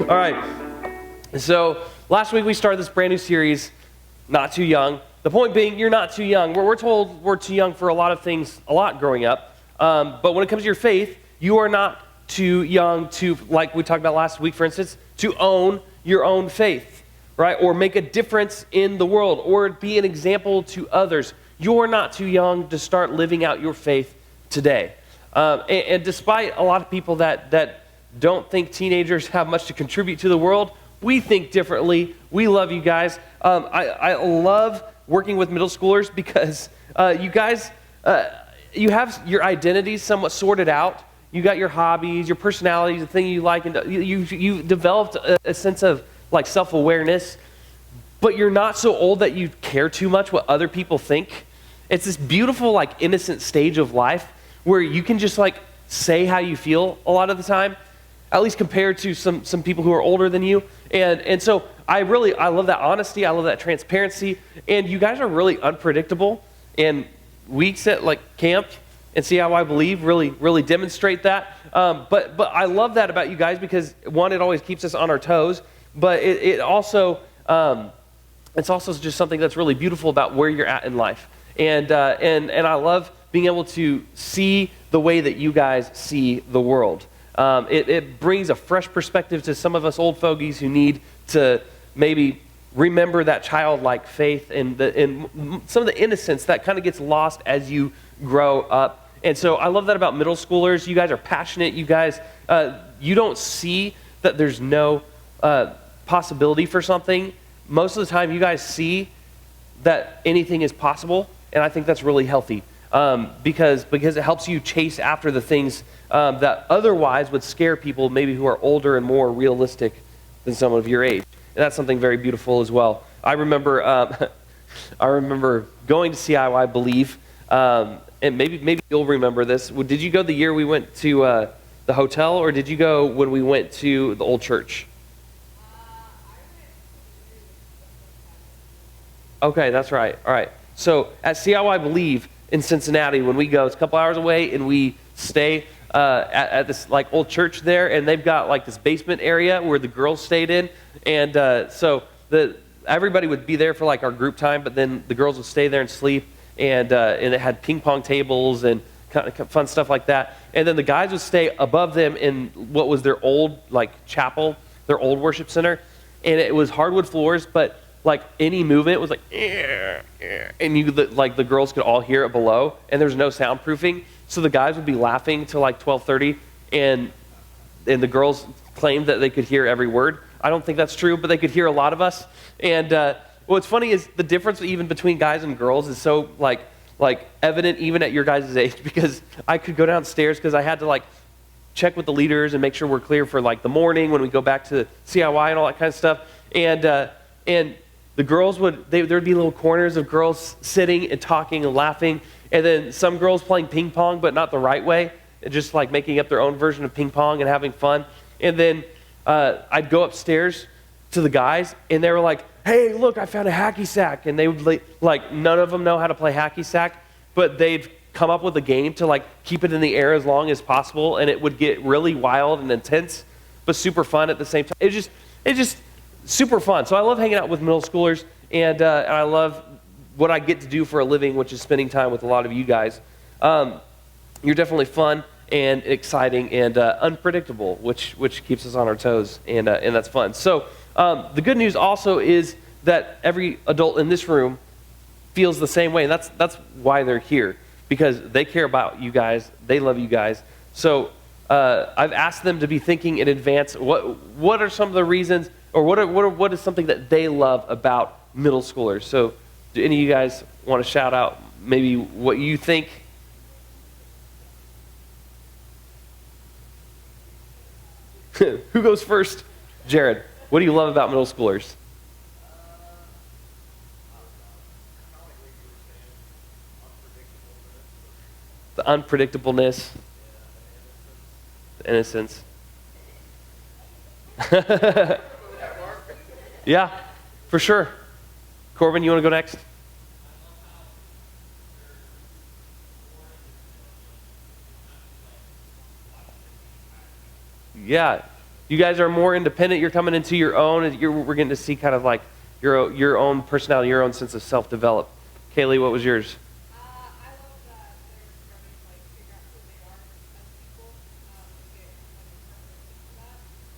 All right. So last week we started this brand new series, Not Too Young. The point being, you're not too young. We're told we're too young for a lot of things, a lot growing up. But when it comes to your faith, you are not too young to, like we talked about last week, for instance, to own your own faith, right? Or make a difference in the world, or be an example to others. You're not too young to start living out your faith today. And despite a lot of people that don't think teenagers have much to contribute to the world, we think differently. We love you guys. I love working with middle schoolers because you guys, you have your identities somewhat sorted out. You got your hobbies, your personalities, the thing you like, and you developed a sense of like self-awareness, but you're not so old that you care too much what other people think. It's this beautiful, like, innocent stage of life where you can just like say how you feel a lot of the time, at least compared to some people who are older than you. And so I love that honesty. I love that transparency. And you guys are really unpredictable. And weeks at like camp and See How I Believe really demonstrate that. But I love that about you guys because, one, it always keeps us on our toes. But it's also just something that's really beautiful about where you're at in life. And I love being able to see the way that you guys see the world. It brings a fresh perspective to some of us old fogies who need to maybe remember that childlike faith and some of the innocence that kind of gets lost as you grow up. And so I love that about middle schoolers. You guys are passionate. You guys, you don't see that there's no possibility for something. Most of the time, you guys see that anything is possible, and I think that's really healthy. Because it helps you chase after the things that otherwise would scare people, maybe who are older and more realistic than someone of your age. And that's something very beautiful as well. I remember going to See How I Believe, and maybe you'll remember this. Did you go the year we went to the hotel, or did you go when we went to the old church? Okay, that's right. All right. So at See How I Believe in Cincinnati, when we go, it's a couple hours away, and we stay at this like old church there, and they've got like this basement area where the girls stayed in, and so everybody would be there for like our group time, but then the girls would stay there and sleep, and it had ping pong tables and kind of fun stuff like that, and then the guys would stay above them in what was their old like chapel, their old worship center, and it was hardwood floors, but like any movement was like, and the girls could all hear it below, and there's no soundproofing, so the guys would be laughing till like 12:30, and the girls claimed that they could hear every word. I don't think that's true, but they could hear a lot of us. And what's funny is the difference even between guys and girls is so like evident even at your guys' age, because I could go downstairs because I had to like check with the leaders and make sure we're clear for like the morning when we go back to CIY and all that kind of stuff, and the girls there'd be little corners of girls sitting and talking and laughing, and then some girls playing ping pong, but not the right way, just like making up their own version of ping pong and having fun. And then I'd go upstairs to the guys, and they were like, "Hey, look, I found a hacky sack." And they would like none of them know how to play hacky sack, but they'd come up with a game to like keep it in the air as long as possible, and it would get really wild and intense, but super fun at the same time. It just super fun. So I love hanging out with middle schoolers, and I love what I get to do for a living, which is spending time with a lot of you guys. You're definitely fun and exciting and unpredictable, which keeps us on our toes, and that's fun. So the good news also is that every adult in this room feels the same way, and that's why they're here, because they care about you guys. They love you guys. So I've asked them to be thinking in advance. What are some of the reasons? Or what is something that they love about middle schoolers? So do any of you guys want to shout out maybe what you think? Who goes first? Jared, what do you love about middle schoolers? The unpredictableness. The innocence. Yeah, for sure. Corbin, you want to go next? Yeah, You guys are more independent. You're coming into your own. And we're getting to see kind of like your own personality, your own sense of self-develop. Kaylee, what was yours? I love that they're starting to like figure out who they are as people, get like a purpose into that, and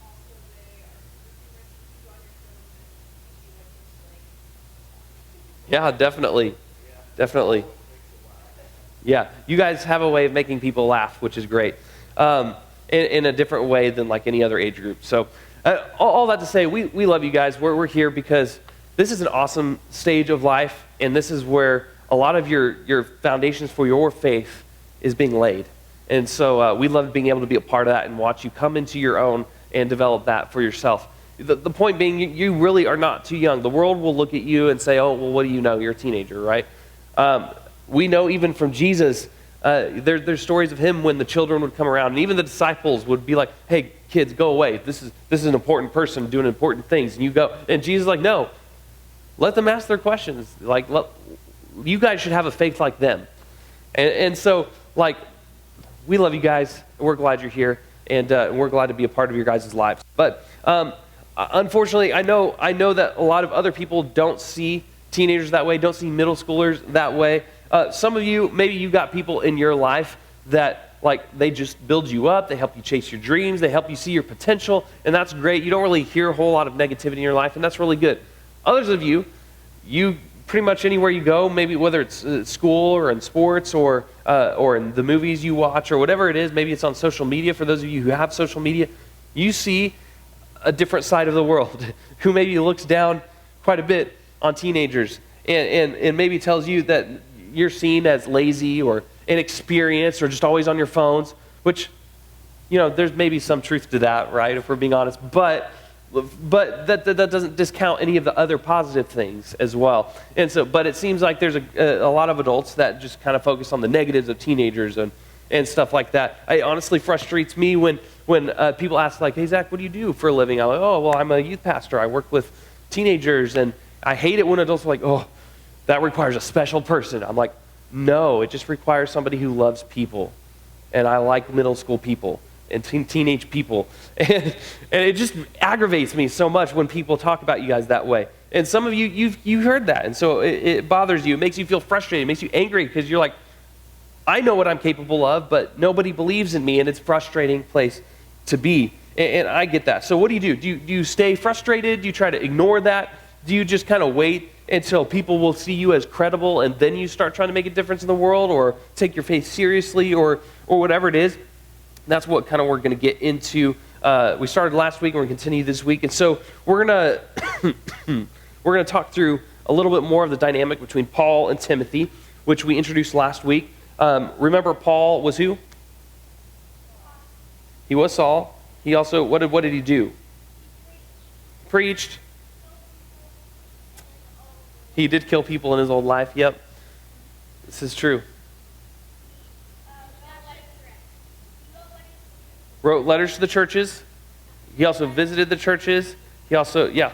also they are super on your toes and you like just like. Yeah, definitely. Definitely. Yeah, you guys have a way of making people laugh, which is great, in a different way than like any other age group. So all that to say, we love you guys. We're here because this is an awesome stage of life, and this is where a lot of your foundations for your faith is being laid. And so we love being able to be a part of that and watch you come into your own and develop that for yourself. The point being, you really are not too young. The world will look at you and say, oh, well, what do you know? You're a teenager, right? We know even from Jesus, there's stories of him when the children would come around, and even the disciples would be like, hey, kids, go away. This is an important person doing important things. And you go, and Jesus is like, no, let them ask their questions. Like, you guys should have a faith like them. And so, like, we love you guys. We're glad you're here, and we're glad to be a part of your guys' lives. But unfortunately, I know that a lot of other people don't see teenagers that way, don't see middle schoolers that way. Some of you, maybe you got people in your life that, like, they just build you up, they help you chase your dreams, they help you see your potential, and that's great. You don't really hear a whole lot of negativity in your life, and that's really good. Others of you pretty much anywhere you go, maybe whether it's school or in sports or in the movies you watch or whatever it is, maybe it's on social media. For those of you who have social media, you see a different side of the world who maybe looks down quite a bit on teenagers and maybe tells you that you're seen as lazy or inexperienced or just always on your phones, which, you know, there's maybe some truth to that, right, if we're being honest, but that doesn't discount any of the other positive things as well. And so, but it seems like there's a lot of adults that just kind of focus on the negatives of teenagers and stuff like that. It honestly frustrates me when people ask, like, hey, Zach, what do you do for a living? I'm like, oh, well, I'm a youth pastor. I work with teenagers, and I hate it when adults are like, oh, that requires a special person. I'm like, no, it just requires somebody who loves people. And I like middle school people and teenage people. And it just aggravates me so much when people talk about you guys that way. And some of you, you've heard that. And so it bothers you. It makes you feel frustrated. It makes you angry because you're like, I know what I'm capable of, but nobody believes in me, and it's a frustrating place to be. And I get that. So what do you do? Do you stay frustrated? Do you try to ignore that? Do you just kind of wait until people will see you as credible and then you start trying to make a difference in the world or take your faith seriously or whatever it is? That's what kind of we're going to get into. We started last week and we're going to continue this week. And so we're going to talk through a little bit more of the dynamic between Paul and Timothy, which we introduced last week. Remember, Paul was who? He was Saul. He also, what did he do? Preached. He did kill people in his old life. Yep. This is true. Wrote letters to the churches. He also visited the churches. He also, yeah.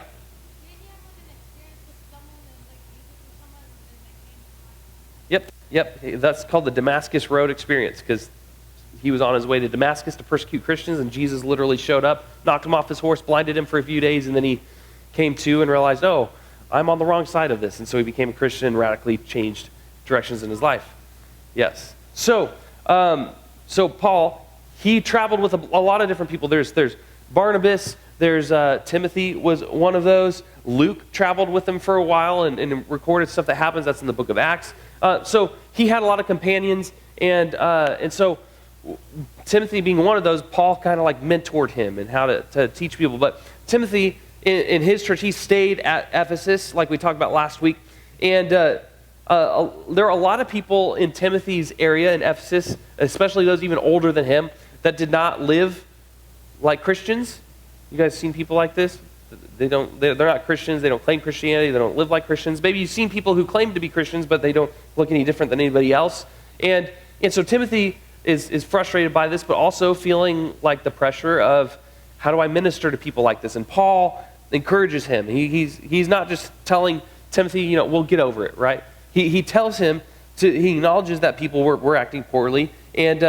Yep. That's called the Damascus Road experience because he was on his way to Damascus to persecute Christians, and Jesus literally showed up, knocked him off his horse, blinded him for a few days, and then he came to and realized, oh, I'm on the wrong side of this. And so he became a Christian and radically changed directions in his life. Yes. So Paul, he traveled with a lot of different people. There's Barnabas, there's Timothy was one of those. Luke traveled with him for a while and recorded stuff that happens. That's in the book of Acts. So he had a lot of companions, and so Timothy being one of those, Paul kind of like mentored him and how to teach people. But Timothy, in his church, he stayed at Ephesus, like we talked about last week. And there are a lot of people in Timothy's area in Ephesus, especially those even older than him, that did not live like Christians. You guys seen people like this? They're not Christians. They don't claim Christianity. They don't live like Christians. Maybe you've seen people who claim to be Christians, but they don't look any different than anybody else. And so Timothy is frustrated by this, but also feeling like the pressure of, how do I minister to people like this? And Paul encourages him. He's not just telling Timothy, we'll get over it, right? He tells him he acknowledges that people were acting poorly and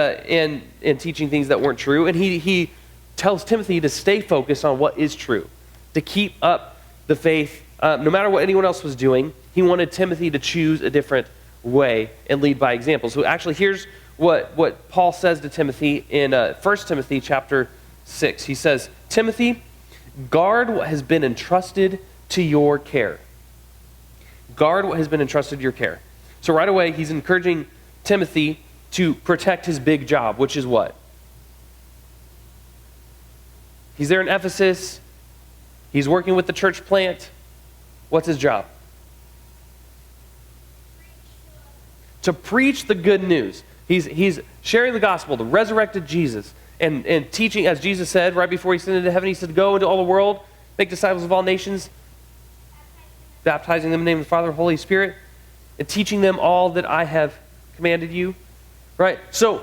teaching things that weren't true. And he tells Timothy to stay focused on what is true, to keep up the faith. No matter what anyone else was doing, he wanted Timothy to choose a different way and lead by example. So actually, here's what Paul says to Timothy in 1 Timothy chapter 6. He says, Timothy, guard what has been entrusted to your care. Guard what has been entrusted to your care. So right away, he's encouraging Timothy to protect his big job, which is what? He's there in Ephesus. He's working with the church plant. What's his job? To preach the good news. He's sharing the gospel, the resurrected Jesus, and teaching, as Jesus said right before he ascended to heaven, he said, go into all the world, make disciples of all nations, baptizing them in the name of the Father and Holy Spirit, and teaching them all that I have commanded you. Right? So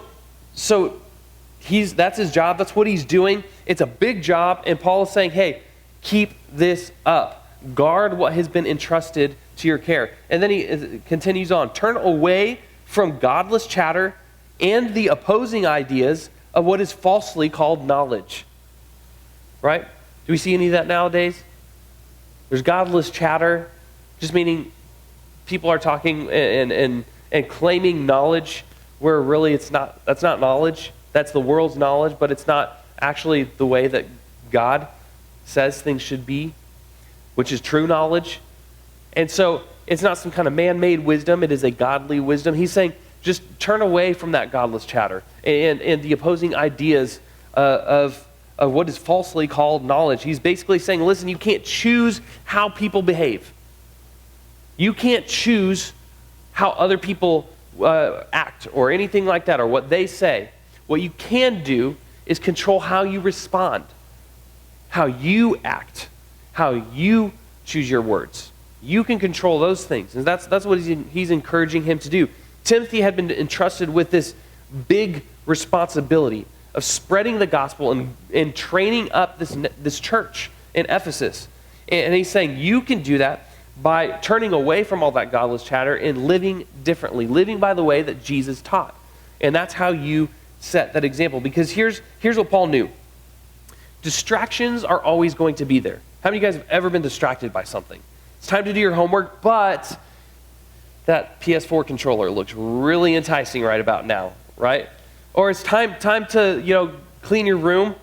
that's his job. That's what he's doing. It's a big job, and Paul is saying, hey, keep this up. Guard what has been entrusted to your care. And then he continues on. Turn away from godless chatter and the opposing ideas of what is falsely called knowledge. Right? Do we see any of that nowadays? There's godless chatter, just meaning people are talking and claiming knowledge where really that's not knowledge. That's the world's knowledge, but it's not actually the way that God says things should be, which is true knowledge. And so it's not some kind of man-made wisdom. It is a godly wisdom. He's saying just turn away from that godless chatter and the opposing ideas of what is falsely called knowledge. He's basically saying, listen, you can't choose how people behave. You can't choose how other people act or anything like that or what they say. What you can do is control how you respond, how you act, how you choose your words. You can control those things. And that's what he's encouraging him to do. Timothy had been entrusted with this big responsibility of spreading the gospel and training up this church in Ephesus. And he's saying you can do that by turning away from all that godless chatter and living differently, living by the way that Jesus taught. And that's how you set that example. Because here's what Paul knew. Distractions are always going to be there. How many of you guys have ever been distracted by something? It's time to do your homework, but that PS4 controller looks really enticing right about now, right? Or it's time to, clean your room,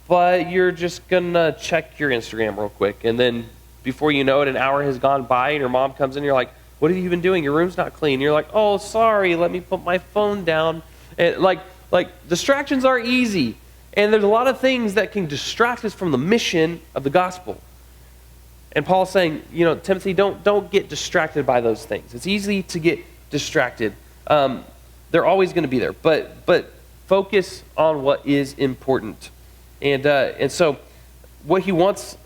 but you're just gonna check your Instagram real quick, and then before you know it, an hour has gone by, and your mom comes in, and you're like, what have you been doing? Your room's not clean. And you're like, oh, sorry, let me put my phone down. And like distractions are easy, and there's a lot of things that can distract us from the mission of the gospel. And Paul's saying, Timothy, don't get distracted by those things. It's easy to get distracted. They're always going to be there, but focus on what is important. And so, what he wants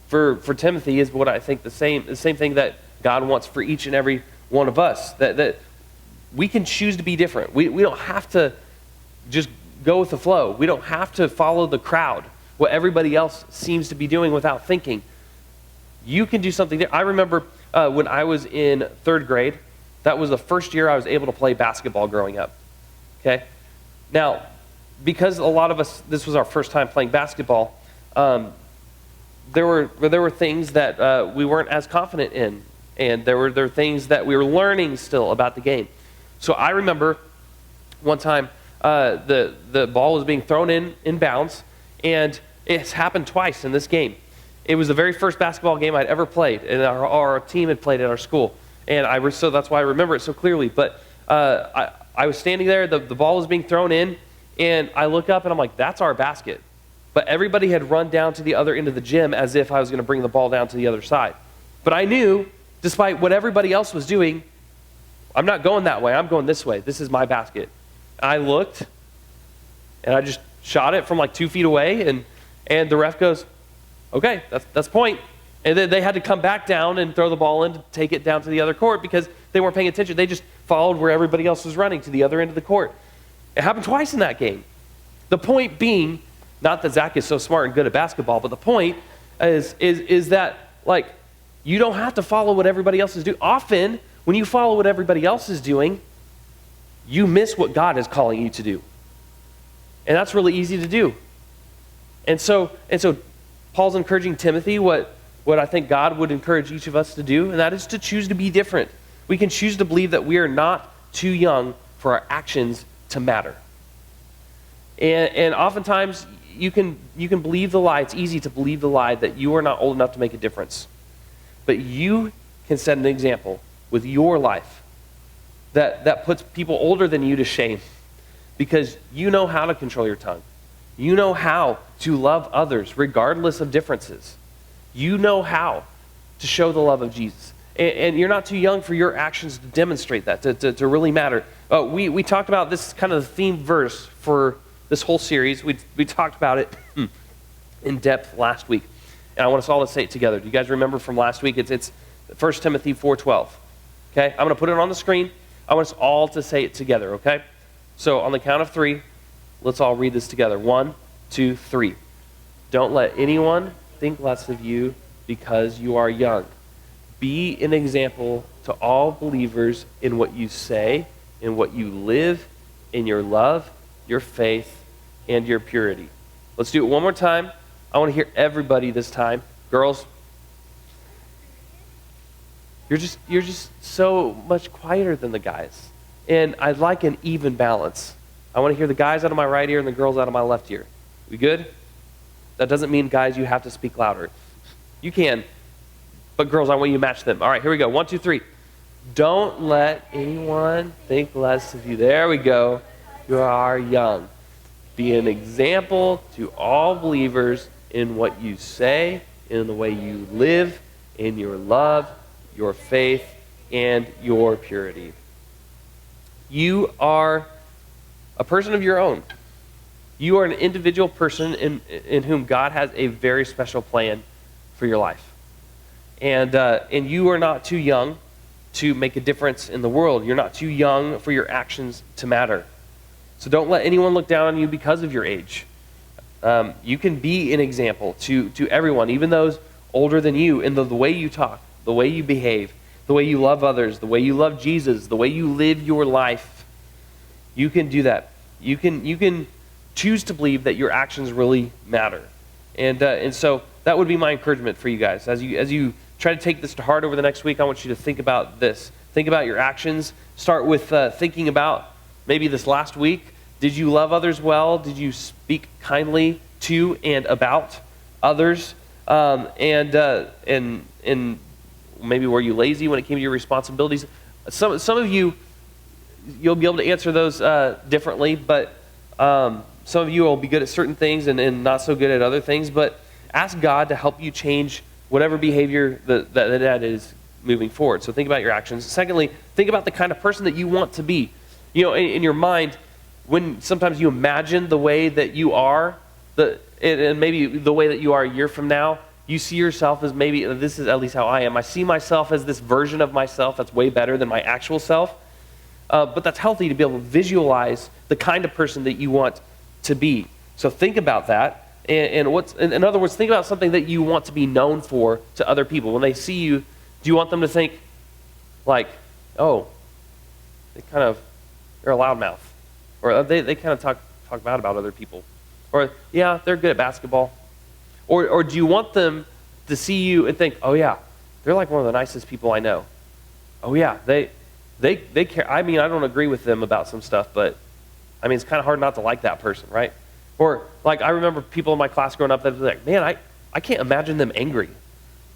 for Timothy is what I think the same thing that God wants for each and every one of us. That we can choose to be different. We don't have to just go with the flow. We don't have to follow the crowd, what everybody else seems to be doing without thinking. You can do something there. I remember when I was in third grade, that was the first year I was able to play basketball growing up. Okay? Now, because a lot of us, this was our first time playing basketball, there were things that we weren't as confident in, and there were things that we were learning still about the game. So I remember one time the ball was being thrown in bounds, and it's happened twice in this game. It was the very first basketball game I'd ever played, and our team had played at our school. And so that's why I remember it so clearly. But I was standing there, the ball was being thrown in, and I look up and I'm like, that's our basket. But everybody had run down to the other end of the gym as if I was going to bring the ball down to the other side. But I knew, despite what everybody else was doing, I'm not going that way, I'm going this way. This is my basket. I looked, and I just shot it from like 2 feet away, and the ref goes, okay, that's point. And then they had to come back down and throw the ball in to take it down to the other court because they weren't paying attention. They just followed where everybody else was running to the other end of the court. It happened twice in that game. The point being, not that Zach is so smart and good at basketball, but the point is that, like, you don't have to follow what everybody else is doing. Often, when you follow what everybody else is doing, you miss what God is calling you to do. And that's really easy to do. And so Paul's encouraging Timothy what I think God would encourage each of us to do, and that is to choose to be different. We can choose to believe that we are not too young for our actions to matter. And oftentimes you can believe the lie. It's easy to believe the lie that you are not old enough to make a difference. But you can set an example with your life that puts people older than you to shame, because you know how to control your tongue. You know how to love others regardless of differences. You know how to show the love of Jesus. And you're not too young for your actions to demonstrate that, to really matter. We talked about this kind of the theme verse for this whole series. We talked about it in depth last week. And I want us all to say it together. Do you guys remember from last week? It's 1 Timothy 4:12. Okay? I'm going to put it on the screen. I want us all to say it together, okay? So on the count of 3, let's all read this together. 1, 2, 3. Don't let anyone think less of you because you are young. Be an example to all believers in what you say, in what you live, in your love, your faith, and your purity. Let's do it one more time. I want to hear everybody this time. Girls, you're just so much quieter than the guys. And I'd like an even balance. I want to hear the guys out of my right ear and the girls out of my left ear. We good? That doesn't mean, guys, you have to speak louder. You can. But girls, I want you to match them. All right, here we go. 1, 2, 3. Don't let anyone think less of you. There we go. You are young. Be an example to all believers in what you say, in the way you live, in your love, your faith, and your purity. You are a person of your own. You are an individual person in whom God has a very special plan for your life. And you are not too young to make a difference in the world. You're not too young for your actions to matter. So don't let anyone look down on you because of your age. You can be an example to everyone, even those older than you, in the way you talk, the way you behave, the way you love others, the way you love Jesus, the way you live your life. You can do that. You can choose to believe that your actions really matter. And so that would be my encouragement for you guys. As you try to take this to heart over the next week, I want you to think about this. Think about your actions. Start with thinking about maybe this last week. Did you love others well? Did you speak kindly to and about others? And maybe were you lazy when it came to your responsibilities? Some of you, you'll be able to answer those differently, but some of you will be good at certain things and not so good at other things. But ask God to help you change whatever behavior that is moving forward. So think about your actions. Secondly, think about the kind of person that you want to be. You know, in your mind, when sometimes you imagine the way that you are, and maybe the way that you are a year from now, you see yourself as maybe, this is at least how I am, I see myself as this version of myself that's way better than my actual self. But that's healthy to be able to visualize the kind of person that you want to be. So think about that. And in other words, think about something that you want to be known for to other people. When they see you, do you want them to think like, oh, they're a loudmouth, or they kind of talk bad about other people, or yeah, they're good at basketball, or do you want them to see you and think, oh yeah, they're like one of the nicest people I know. Oh yeah, they care. I mean, I don't agree with them about some stuff, but I mean, it's kind of hard not to like that person, right? Or like I remember people in my class growing up that were like, man, I can't imagine them angry.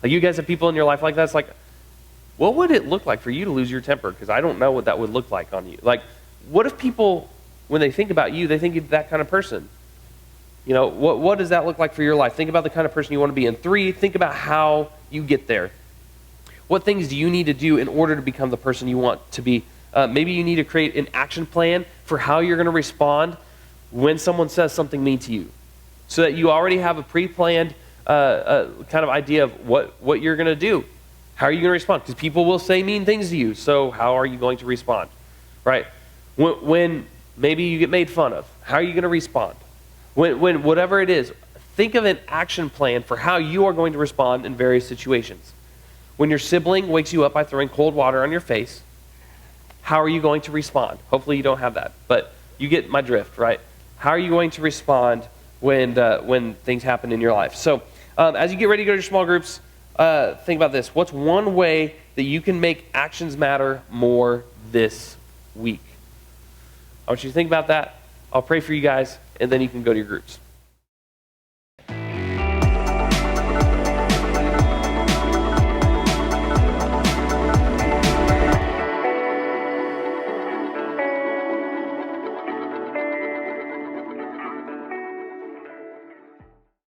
Like you guys have people in your life like that. It's like, what would it look like for you to lose your temper? Because I don't know what that would look like on you. Like, what if people, when they think about you, they think you're that kind of person? You know, what does that look like for your life? Think about the kind of person you want to be. And 3, think about how you get there. What things do you need to do in order to become the person you want to be? Maybe you need to create an action plan for how you're going to respond when someone says something mean to you, so that you already have a pre-planned kind of idea of what you're going to do. How are you going to respond? Because people will say mean things to you, so how are you going to respond? Right? When maybe you get made fun of, how are you going to respond? When whatever it is, think of an action plan for how you are going to respond in various situations. When your sibling wakes you up by throwing cold water on your face, how are you going to respond? Hopefully you don't have that, but you get my drift, right? How are you going to respond when things happen in your life. So as you get ready to go to your small groups, think about this. What's one way that you can make actions matter more this week? I want you to think about that. I'll pray for you guys, and then you can go to your groups.